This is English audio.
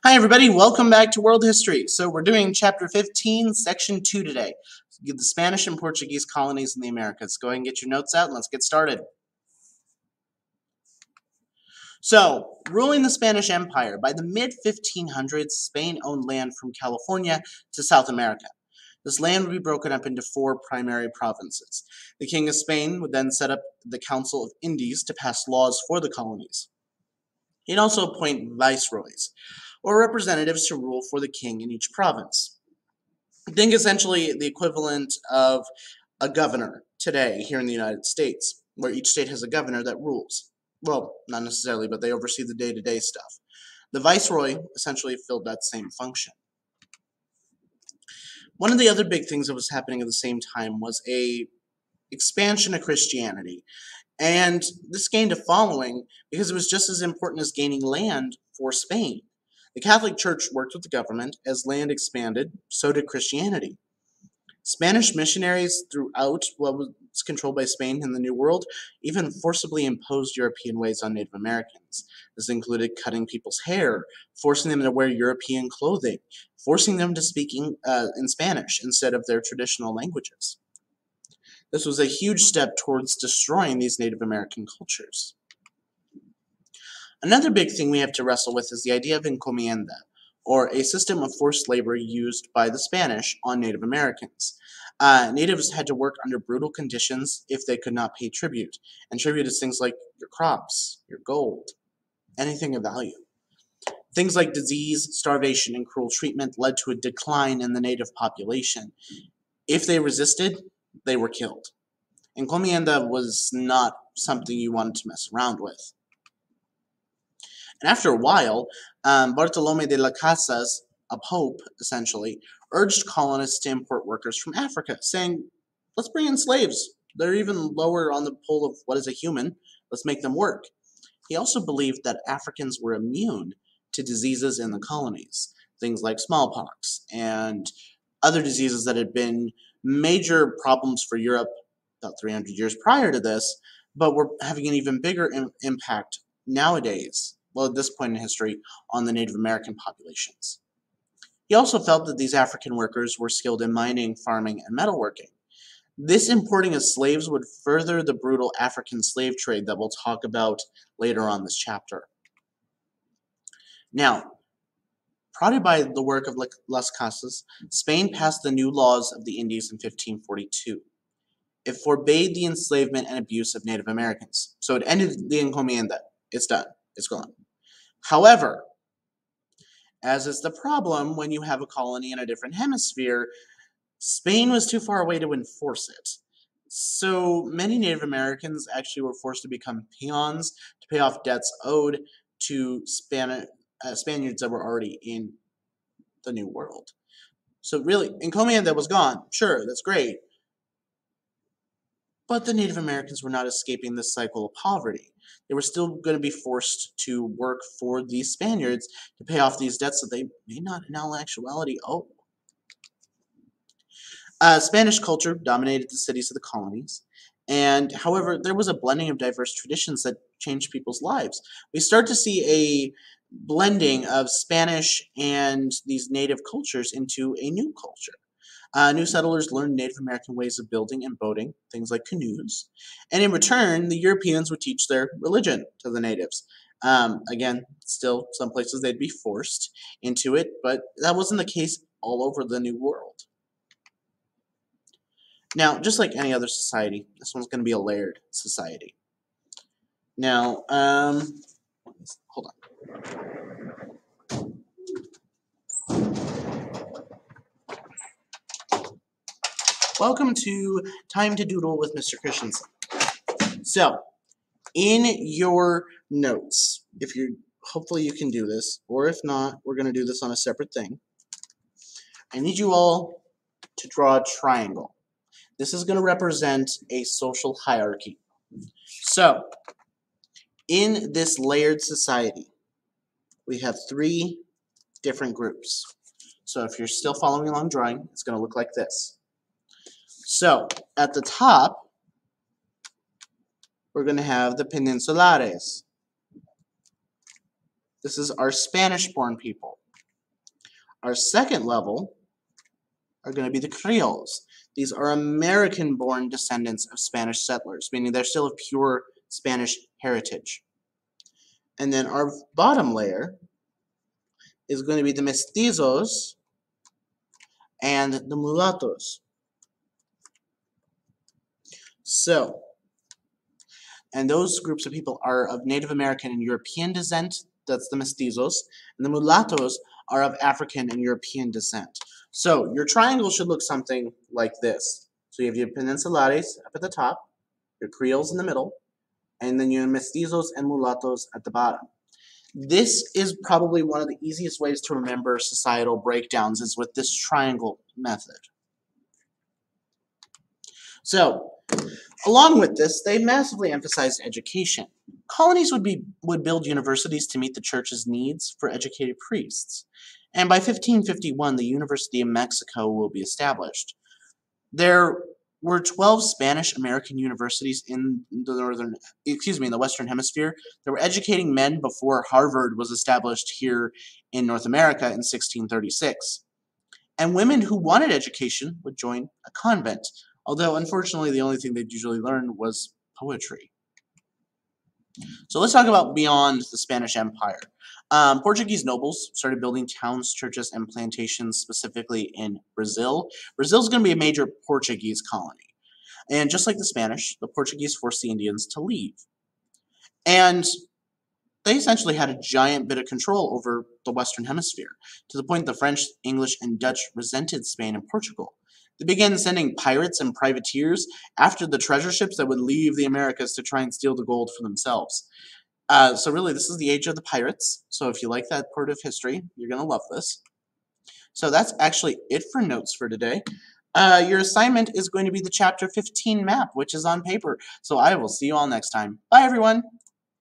Hi everybody, welcome back to World History. So we're doing Chapter 15, Section 2 today. The Spanish and Portuguese colonies in the Americas. Go ahead and get your notes out and let's get started. So, ruling the Spanish Empire, by the mid-1500s, Spain owned land from California to South America. This land would be broken up into four primary provinces. The King of Spain would then set up the Council of Indies to pass laws for the colonies. He'd also appoint viceroys, or representatives to rule for the king in each province. Think essentially the equivalent of a governor today here in the United States, where each state has a governor that rules. Well, not necessarily, but they oversee the day-to-day stuff. The viceroy essentially filled that same function. One of the other big things that was happening at the same time was a expansion of Christianity. And this gained a following because it was just as important as gaining land for Spain. The Catholic Church worked with the government. As land expanded, so did Christianity. Spanish missionaries throughout what was controlled by Spain in the New World even forcibly imposed European ways on Native Americans. This included cutting people's hair, forcing them to wear European clothing, forcing them to speak in Spanish instead of their traditional languages. This was a huge step towards destroying these Native American cultures. Another big thing we have to wrestle with is the idea of Encomienda, or a system of forced labor used by the Spanish on Native Americans. Natives had to work under brutal conditions if they could not pay tribute, and tribute is things like your crops, your gold, anything of value. Things like disease, starvation, and cruel treatment led to a decline in the native population. If they resisted, they were killed. Encomienda was not something you wanted to mess around with. And after a while, Bartolome de las Casas, a pope, essentially, urged colonists to import workers from Africa, saying, let's bring in slaves. They're even lower on the pole of what is a human. Let's make them work. He also believed that Africans were immune to diseases in the colonies, things like smallpox and other diseases that had been major problems for Europe about 300 years prior to this, but were having an even bigger impact nowadays, well, at this point in history, on the Native American populations. He also felt that these African workers were skilled in mining, farming, and metalworking. This importing of slaves would further the brutal African slave trade that we'll talk about later on this chapter. Now, prodded by the work of Las Casas, Spain passed the new laws of the Indies in 1542. It forbade the enslavement and abuse of Native Americans. So it ended the Encomienda. It's done. It's gone. However, as is the problem when you have a colony in a different hemisphere, Spain was too far away to enforce it. So many Native Americans actually were forced to become peons to pay off debts owed to Spaniards that were already in the New World. So really, Encomienda was gone. Sure, that's great. But the Native Americans were not escaping this cycle of poverty. They were still going to be forced to work for these Spaniards to pay off these debts that they may not in all actuality owe. Spanish culture dominated the cities of the colonies, and however, there was a blending of diverse traditions that changed people's lives. We start to see a blending of Spanish and these native cultures into a new culture. New settlers learned Native American ways of building and boating, things like canoes, and in return, the Europeans would teach their religion to the natives. Again, still, some places they'd be forced into it, but that wasn't the case all over the New World. Now, just like any other society, this one's going to be a layered society. Now, hold on. Welcome to Time to Doodle with Mr. Christensen. So, in your notes, hopefully you can do this, or if not, we're going to do this on a separate thing. I need you all to draw a triangle. This is going to represent a social hierarchy. So, in this layered society, we have three different groups. So if you're still following along drawing, it's going to look like this. So, at the top, we're going to have the Peninsulares. This is our Spanish-born people. Our second level are going to be the Creoles. These are American-born descendants of Spanish settlers, meaning they're still of pure Spanish heritage. And then our bottom layer is going to be the mestizos and the mulattoes. So, and those groups of people are of Native American and European descent, that's the mestizos, and the mulattoes are of African and European descent. So your triangle should look something like this. So you have your peninsulares up at the top, your Creoles in the middle, and then your mestizos and mulattoes at the bottom. This is probably one of the easiest ways to remember societal breakdowns is with this triangle method. So, along with this, they massively emphasized education. Colonies would build universities to meet the church's needs for educated priests. And by 1551, the University of Mexico will be established. There were 12 Spanish-American universities in the Western Hemisphere that were educating men before Harvard was established here in North America in 1636. And women who wanted education would join a convent, although unfortunately the only thing they'd usually learn was poetry. So let's talk about beyond the Spanish Empire. Portuguese nobles started building towns, churches, and plantations specifically in Brazil. Brazil is going to be a major Portuguese colony. And just like the Spanish, the Portuguese forced the Indians to leave. And they essentially had a giant bit of control over the Western Hemisphere, to the point the French, English, and Dutch resented Spain and Portugal. They began sending pirates and privateers after the treasure ships that would leave the Americas to try and steal the gold for themselves. So really, this is the age of the pirates. So if you like that part of history, you're going to love this. So that's actually it for notes for today. Your assignment is going to be the Chapter 15 map, which is on paper. So I will see you all next time. Bye, everyone.